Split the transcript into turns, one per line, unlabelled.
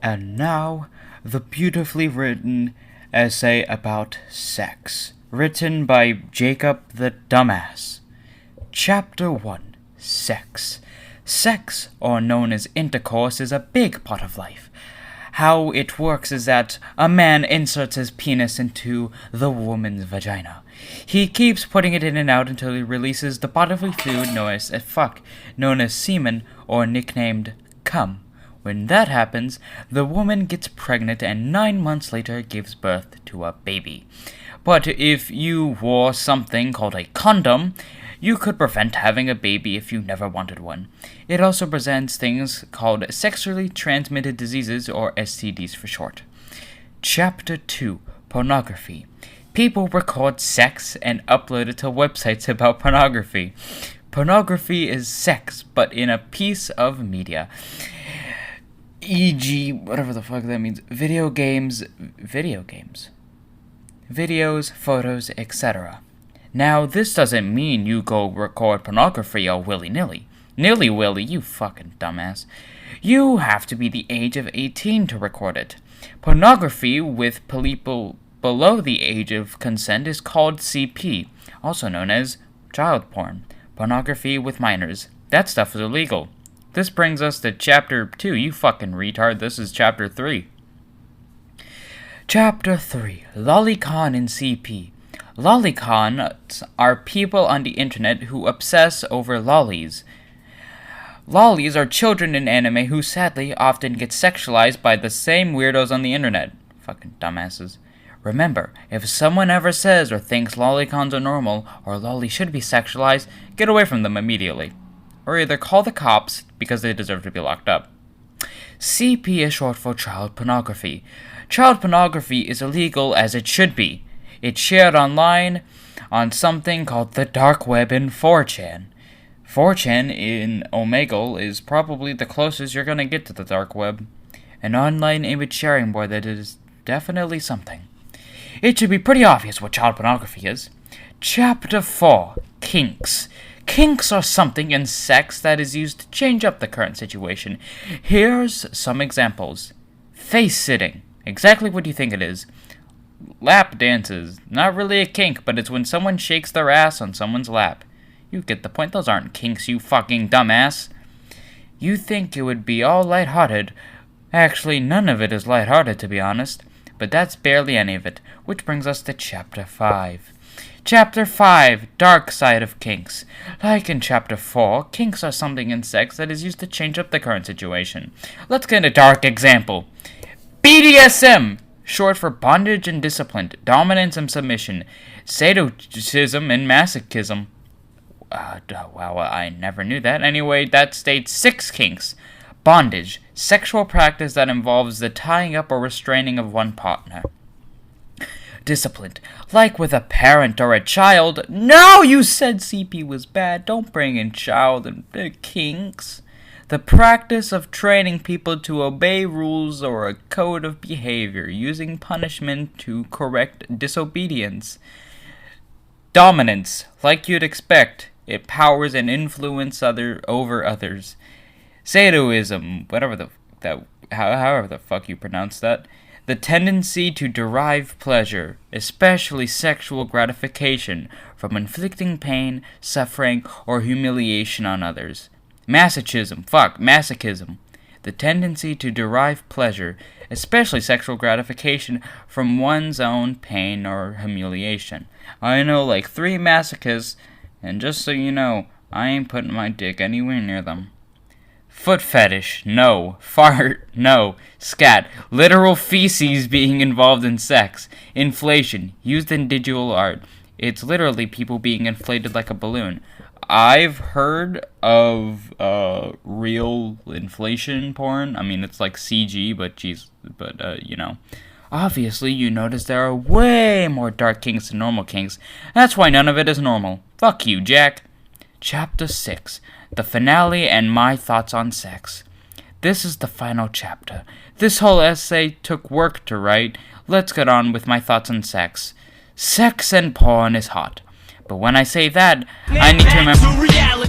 And now, the beautifully written essay about sex, written by Jacob the Dumbass. Chapter 1. Sex. Sex, or known as intercourse, is a big part of life. How it works is that a man inserts his penis into the woman's vagina. He keeps putting it in and out until he releases the bodily fluid known as semen, or nicknamed cum. When that happens, the woman gets pregnant and 9 months later gives birth to a baby. But if you wore something called a condom, you could prevent having a baby if you never wanted one. It also presents things called sexually transmitted diseases, or STDs for short. Chapter 2. Pornography. People record sex and upload it to websites about pornography. Pornography is sex, but in a piece of media. E.g., whatever the fuck that means. Videos, photos, etc. Now, this doesn't mean you go record pornography all willy-nilly. Nilly-willy, you fucking dumbass. You have to be the age of 18 to record it. Pornography with people below the age of consent is called CP, also known as child porn. Pornography with minors. That stuff is illegal. This brings us to Chapter 2, you fucking retard. This is Chapter 3. Chapter 3. Lolicon and CP. Lolicons are people on the internet who obsess over lollies. Lollies are children in anime who sadly often get sexualized by the same weirdos on the internet. Fucking dumbasses. Remember, if someone ever says or thinks lolicons are normal or lollies should be sexualized, get away from them immediately. Or either call the cops because they deserve to be locked up. CP is short for child pornography. Child pornography is illegal as it should be. It's shared online on something called the dark web in 4chan. 4chan in Omegle is probably the closest you're gonna get to the dark web. An online image sharing board that is definitely something. It should be pretty obvious what child pornography is. Chapter 4. Kinks. Kinks are something in sex that is used to change up the current situation. Here's some examples. Face sitting. Exactly what you think it is. Lap dances. Not really a kink, but it's when someone shakes their ass on someone's lap. You get the point. Those aren't kinks, you fucking dumbass. You think it would be all lighthearted. Actually, none of it is lighthearted, to be honest. But that's barely any of it, which brings us to Chapter 5. Chapter 5. Dark Side of Kinks. Like in Chapter 4, kinks are something in sex that is used to change up the current situation. Let's get a dark example. BDSM, short for bondage and discipline, dominance and submission, sadism and masochism. Wow, I never knew that. Anyway, that states 6 kinks. Bondage, sexual practice that involves the tying up or restraining of one partner. Disciplined, like with a parent or a child. No, you said CP was bad. Don't bring in child and kinks. The practice of training people to obey rules or a code of behavior, using punishment to correct disobedience. Dominance, like you'd expect. It powers and influence over others. Sadoism, however the fuck you pronounce that. The tendency to derive pleasure, especially sexual gratification, from inflicting pain, suffering, or humiliation on others. Masochism. The tendency to derive pleasure, especially sexual gratification, from one's own pain or humiliation. I know like 3 masochists, and just so you know, I ain't putting my dick anywhere near them. Foot fetish, no. Fart, no. Scat, literal feces being involved in sex. Inflation, used in digital art. It's literally people being inflated like a balloon. I've heard of real inflation porn. I mean, it's like CG, but you know. Obviously, you notice there are way more dark kinks than normal kinks. That's why none of it is normal. Fuck you, Jack. Chapter 6. The finale and my thoughts on sex. This is the final chapter. This whole essay took work to write. Let's get on with my thoughts on sex. Sex and porn is hot. But when I say that, I need to remember...